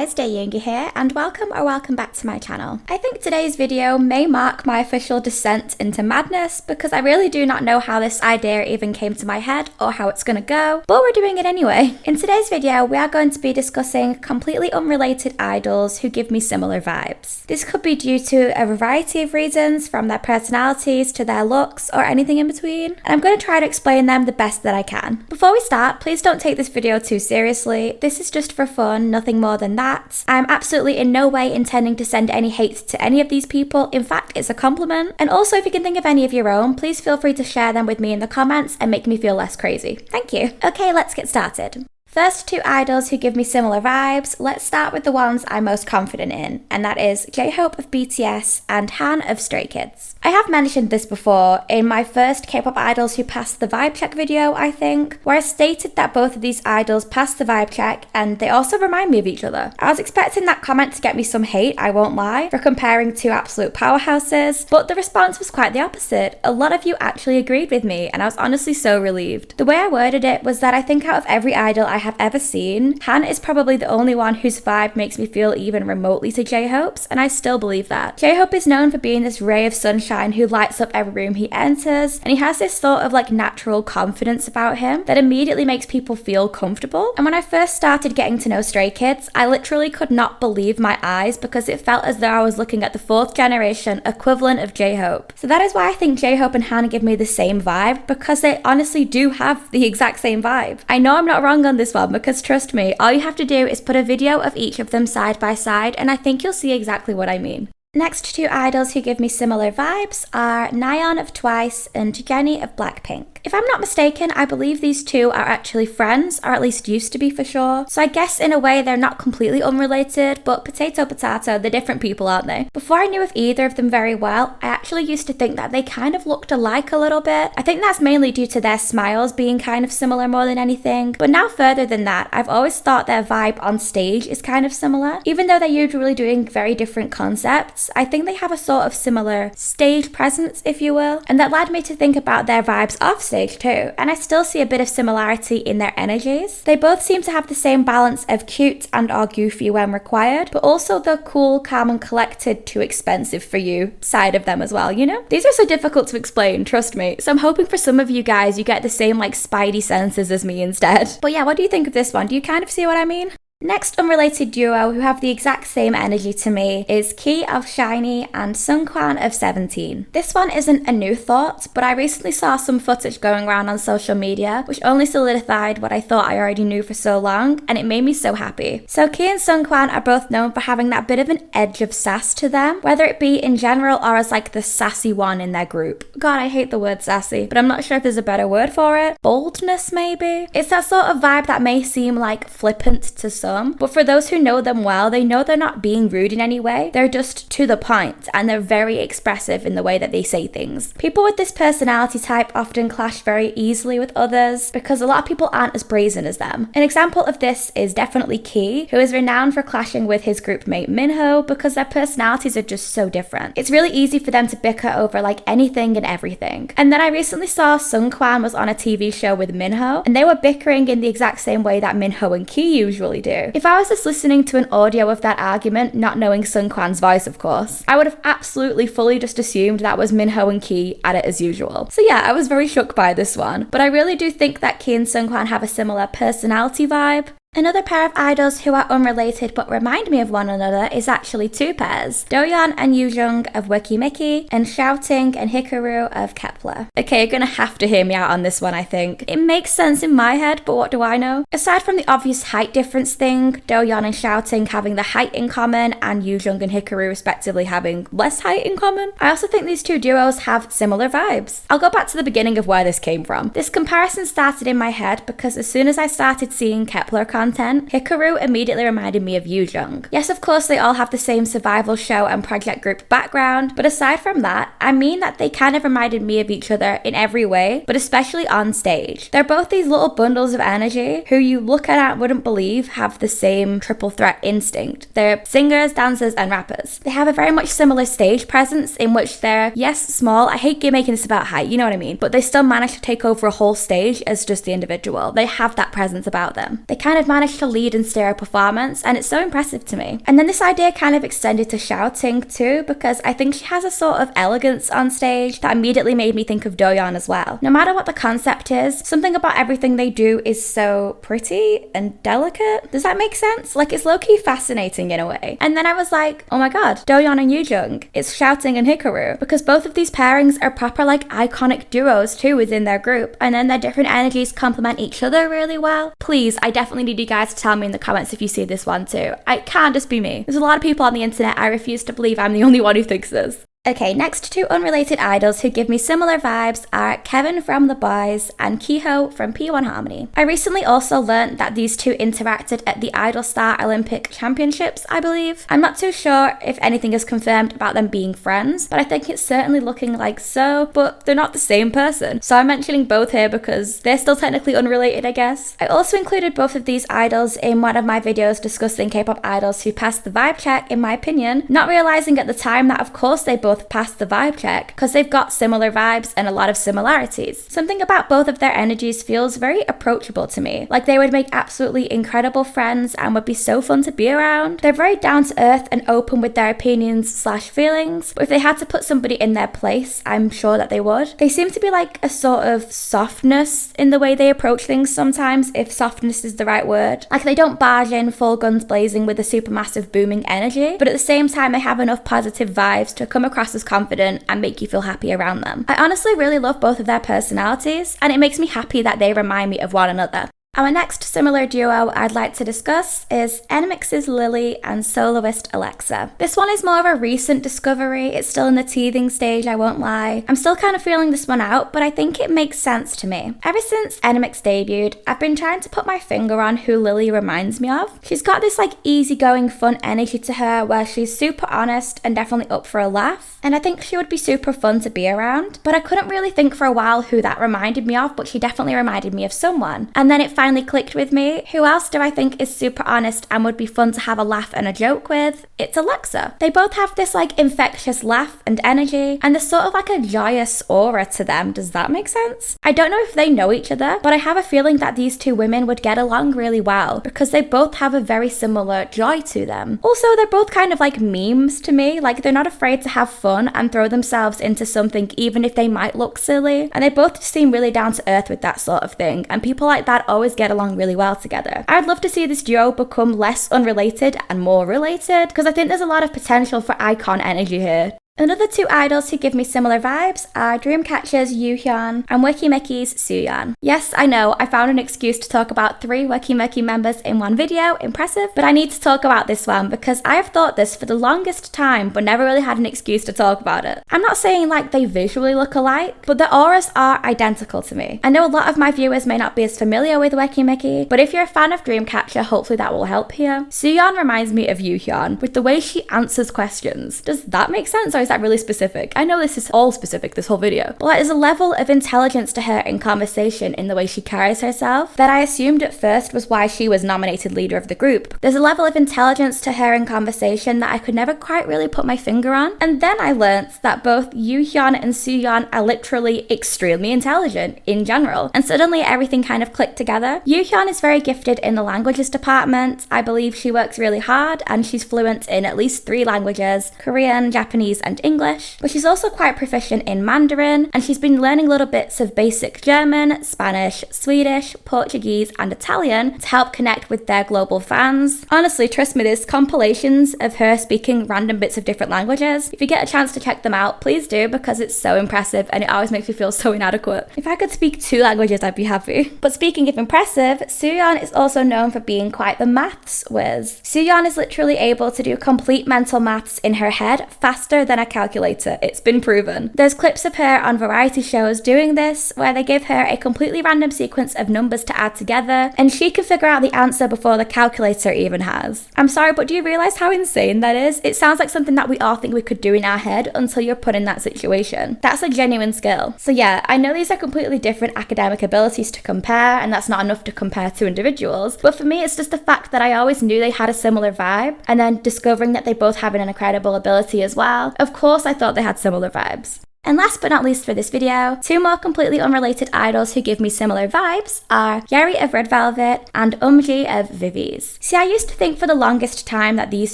guys, yoongi here, and welcome back to my channel. I think today's video may mark my official descent into madness because I really do not know how this idea even came to my head or how it's gonna go, but we're doing it anyway. In today's video, we are going to be discussing completely unrelated idols who give me similar vibes. This could be due to a variety of reasons, from their personalities to their looks or anything in between, and I'm going to try to explain them the best that I can. Before we start, please don't take this video too seriously. This is just for fun, nothing more than that. I'm absolutely in no way intending to send any hate to any of these people. In fact, it's a compliment. And also, if you can think of any of your own, please feel free to share them with me in the comments and make me feel less crazy. Thank you. Okay, let's get started. First, two idols who give me similar vibes. Let's start with the ones I'm most confident in, and that is J-Hope of BTS and Han of Stray Kids. I have mentioned this before in my first K-pop idols who passed the vibe check video, I think, where I stated that both of these idols passed the vibe check and they also remind me of each other. I was expecting that comment to get me some hate, I won't lie, for comparing two absolute powerhouses, but the response was quite the opposite. A lot of you actually agreed with me, and I was honestly so relieved. The way I worded it was that I think out of every idol I have ever seen, Han is probably the only one whose vibe makes me feel even remotely to J-Hope's, and I still believe that. J-Hope is known for being this ray of sunshine who lights up every room he enters, and he has this sort of like natural confidence about him that immediately makes people feel comfortable. And when I first started getting to know Stray Kids, I literally could not believe my eyes because it felt as though I was looking at the fourth generation equivalent of J-Hope. So that is why I think J-Hope and Han give me the same vibe, because they honestly do have the exact same vibe. I know I'm not wrong on this one, because trust me, all you have to do is put a video of each of them side by side and I think you'll see exactly what I mean. Next two idols who give me similar vibes are Nayeon of Twice and Jennie of Blackpink. If I'm not mistaken, I believe these two are actually friends, or at least used to be for sure. So I guess in a way they're not completely unrelated, but potato potato, they're different people, aren't they? Before I knew of either of them very well, I actually used to think that they kind of looked alike a little bit. I think that's mainly due to their smiles being kind of similar more than anything. But now further than that, I've always thought their vibe on stage is kind of similar. Even though they're usually doing very different concepts, I think they have a sort of similar stage presence, if you will. And that led me to think about their vibes off stage too, and I still see a bit of similarity in their energies. They both seem to have the same balance of cute and or goofy when required, but also the cool, calm and collected, too expensive for you side of them as well, you know? These are so difficult to explain, trust me. So I'm hoping for some of you guys you get the same like spidey senses as me instead. But yeah, what do you think of this one? Do you kind of see what I mean? Next unrelated duo who have the exact same energy to me is Key of SHINee and Seungkwan of 17. This one isn't a new thought, but I recently saw some footage going around on social media which only solidified what I thought I already knew for so long, and it made me so happy. So Key and Seungkwan are both known for having that bit of an edge of sass to them, whether it be in general or as like the sassy one in their group. God, I hate the word sassy, but I'm not sure if there's a better word for it. Boldness maybe? It's that sort of vibe that may seem like flippant to some, but for those who know them well, they know they're not being rude in any way. They're just to the point, and they're very expressive in the way that they say things. People with this personality type often clash very easily with others because a lot of people aren't as brazen as them. An example of this is definitely Key, who is renowned for clashing with his group mate Minho because their personalities are just so different. It's really easy for them to bicker over like anything and everything. And then I recently saw Seungkwan was on a TV show with Minho, and they were bickering in the exact same way that Minho and Key usually do. If I was just listening to an audio of that argument, not knowing Seungkwan's voice of course, I would have absolutely fully just assumed that was Minho and Key at it as usual. So yeah, I was very shook by this one, but I really do think that Key and Seungkwan have a similar personality vibe. Another pair of idols who are unrelated but remind me of one another is actually two pairs, Doyeon and Yoojung of Wiki Miki, and Shouting and Hikaru of Kepler. Okay, you're gonna have to hear me out on this one, I think. It makes sense in my head, but what do I know? Aside from the obvious height difference thing, Doyeon and Shouting having the height in common, and Yoojung and Hikaru respectively having less height in common, I also think these two duos have similar vibes. I'll go back to the beginning of where this came from. This comparison started in my head because as soon as I started seeing Kepler content, Hikaru immediately reminded me of Yoojung. Yes, of course they all have the same survival show and project group background, but aside from that, I mean that they kind of reminded me of each other in every way, but especially on stage. They're both these little bundles of energy who you look at and wouldn't believe have the same triple threat instinct. They're singers, dancers, and rappers. They have a very much similar stage presence in which they're, yes, small, I hate making this about height, you know what I mean, but they still manage to take over a whole stage as just the individual. They have that presence about them. They kind of managed to lead and steer a performance, and it's so impressive to me. And then this idea kind of extended to shouting too, because I think she has a sort of elegance on stage that immediately made me think of Doyeon as well. No matter what the concept is, something about everything they do is so pretty and delicate. Does that make sense? Like, it's low-key fascinating in a way. And then I was like, oh my god, Doyeon and Yoojung. It's shouting and Hikaru, because both of these pairings are proper like iconic duos too within their group, and then their different energies complement each other really well. Please, I definitely need you guys to tell me in the comments if you see this one too. It can't just be me. There's a lot of people on the internet. I refuse to believe I'm the only one who thinks this. Okay, next two unrelated idols who give me similar vibes are Kevin from The Boys and Kiho from P1 Harmony. I recently also learned that these two interacted at the Idol Star Olympic Championships, I believe. I'm not too sure if anything is confirmed about them being friends, but I think it's certainly looking like so, but they're not the same person. So I'm mentioning both here because they're still technically unrelated, I guess. I also included both of these idols in one of my videos discussing K-pop idols who passed the vibe check, in my opinion, not realizing at the time that of course they both passed the vibe check because they've got similar vibes and a lot of similarities. Something about both of their energies feels very approachable to me, like they would make absolutely incredible friends and would be so fun to be around. They're very down to earth and open with their opinions / feelings, but if they had to put somebody in their place, I'm sure that they would. They seem to be like a sort of softness in the way they approach things sometimes, if softness is the right word. Like they don't barge in full guns blazing with a supermassive booming energy, but at the same time they have enough positive vibes to come across as confident and make you feel happy around them. I honestly really love both of their personalities, and it makes me happy that they remind me of one another. Our next similar duo I'd like to discuss is NMIXX's Lily and soloist Alexa. This one is more of a recent discovery. It's still in the teething stage, I won't lie. I'm still kind of feeling this one out, but I think it makes sense to me. Ever since NMIXX debuted, I've been trying to put my finger on who Lily reminds me of. She's got this like easygoing fun energy to her where she's super honest and definitely up for a laugh, and I think she would be super fun to be around, but I couldn't really think for a while who that reminded me of, but she definitely reminded me of someone. And then it finally clicked with me. Who else do I think is super honest and would be fun to have a laugh and a joke with? It's Alexa. They both have this like infectious laugh and energy, and there's sort of like a joyous aura to them. Does that make sense? I don't know if they know each other, but I have a feeling that these two women would get along really well because they both have a very similar joy to them. Also, they're both kind of like memes to me. Like they're not afraid to have fun and throw themselves into something even if they might look silly, and they both just seem really down to earth with that sort of thing, and people like that always get along really well together. I'd love to see this duo become less unrelated and more related because I think there's a lot of potential for icon energy here. Another two idols who give me similar vibes are Dreamcatcher's Yoohyun and Wekimekki's Suyeon. Yes, I know, I found an excuse to talk about 3 Wekimekki members in one video, impressive, but I need to talk about this one because I have thought this for the longest time but never really had an excuse to talk about it. I'm not saying like they visually look alike, but their auras are identical to me. I know a lot of my viewers may not be as familiar with Wekimekki, but if you're a fan of Dreamcatcher, hopefully that will help here. Suyeon reminds me of Yoohyun with the way she answers questions. Does that make sense, or is that really specific? I know this is all specific, this whole video, but there's a level of intelligence to her in conversation in the way she carries herself that I assumed at first was why she was nominated leader of the group. There's a level of intelligence to her in conversation that I could never quite really put my finger on, and then I learnt that both Yoohyun and Suyeon are literally extremely intelligent in general, and suddenly everything kind of clicked together. Yoohyun is very gifted in the languages department. I believe she works really hard and she's fluent in at least 3 languages: Korean, Japanese, and English, but she's also quite proficient in Mandarin, and she's been learning little bits of basic German, Spanish, Swedish, Portuguese, and Italian to help connect with their global fans. Honestly, trust me, there's compilations of her speaking random bits of different languages. If you get a chance to check them out, please do, because it's so impressive and it always makes me feel so inadequate. If I could speak 2 languages, I'd be happy. But speaking of impressive, Suyeon is also known for being quite the maths whiz. Suyeon is literally able to do complete mental maths in her head faster than a calculator. It's been proven. There's clips of her on variety shows doing this where they give her a completely random sequence of numbers to add together and she can figure out the answer before the calculator even has. I'm sorry, but do you realize how insane that is? It sounds like something that we all think we could do in our head until you're put in that situation. That's a genuine skill. So yeah, I know these are completely different academic abilities to compare, and that's not enough to compare 2 individuals, but for me it's just the fact that I always knew they had a similar vibe, and then discovering that they both have an incredible ability as well. Of course I thought they had similar vibes. And last but not least for this video, two more completely unrelated idols who give me similar vibes are Yeri of Red Velvet and Umji of Vivi's. See, I used to think for the longest time that these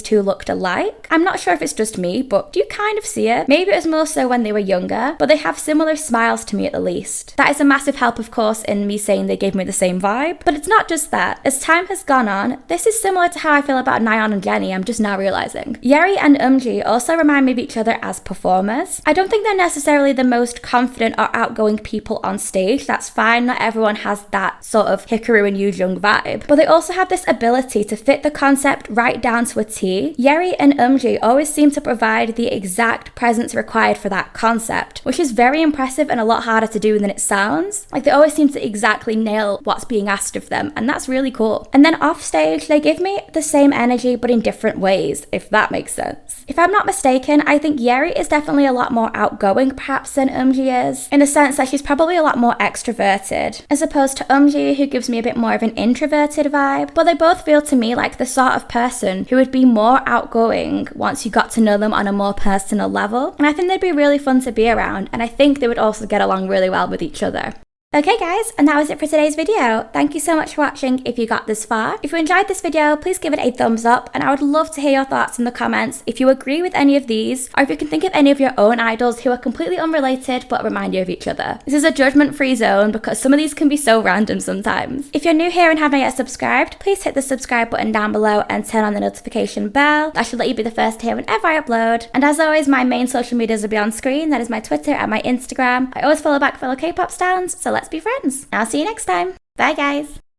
two looked alike. I'm not sure if it's just me, but do you kind of see it? Maybe it was more so when they were younger, but they have similar smiles to me at the least. That is a massive help, of course, in me saying they gave me the same vibe. But it's not just that. As time has gone on, this is similar to how I feel about Nayeon and Jennie, I'm just now realizing. Yeri and Umji also remind me of each other as performers. I don't think they're necessarily the most confident or outgoing people on stage. That's fine, not everyone has that sort of Hikaru and Yoo vibe. But they also have this ability to fit the concept right down to a T. Yeri and Umji always seem to provide the exact presence required for that concept, which is very impressive and a lot harder to do than it sounds. Like, they always seem to exactly nail what's being asked of them, and that's really cool. And then off stage, they give me the same energy but in different ways, if that makes sense. If I'm not mistaken, I think Yeri is definitely a lot more outgoing perhaps than Umji is, in the sense that she's probably a lot more extroverted, as opposed to Umji, who gives me a bit more of an introverted vibe. But they both feel to me like the sort of person who would be more outgoing once you got to know them on a more personal level, and I think they'd be really fun to be around, and I think they would also get along really well with each other. Okay guys, and that was it for today's video. Thank you so much for watching if you got this far. If you enjoyed this video, please give it a thumbs up, and I would love to hear your thoughts in the comments if you agree with any of these, or if you can think of any of your own idols who are completely unrelated but remind you of each other. This is a judgment-free zone because some of these can be so random sometimes. If you're new here and haven't yet subscribed, please hit the subscribe button down below and turn on the notification bell. That should let you be the first to hear whenever I upload. And as always, my main social medias will be on screen. That is my Twitter and my Instagram. I always follow back fellow K-pop stans, so let's be friends. I'll see you next time. Bye guys.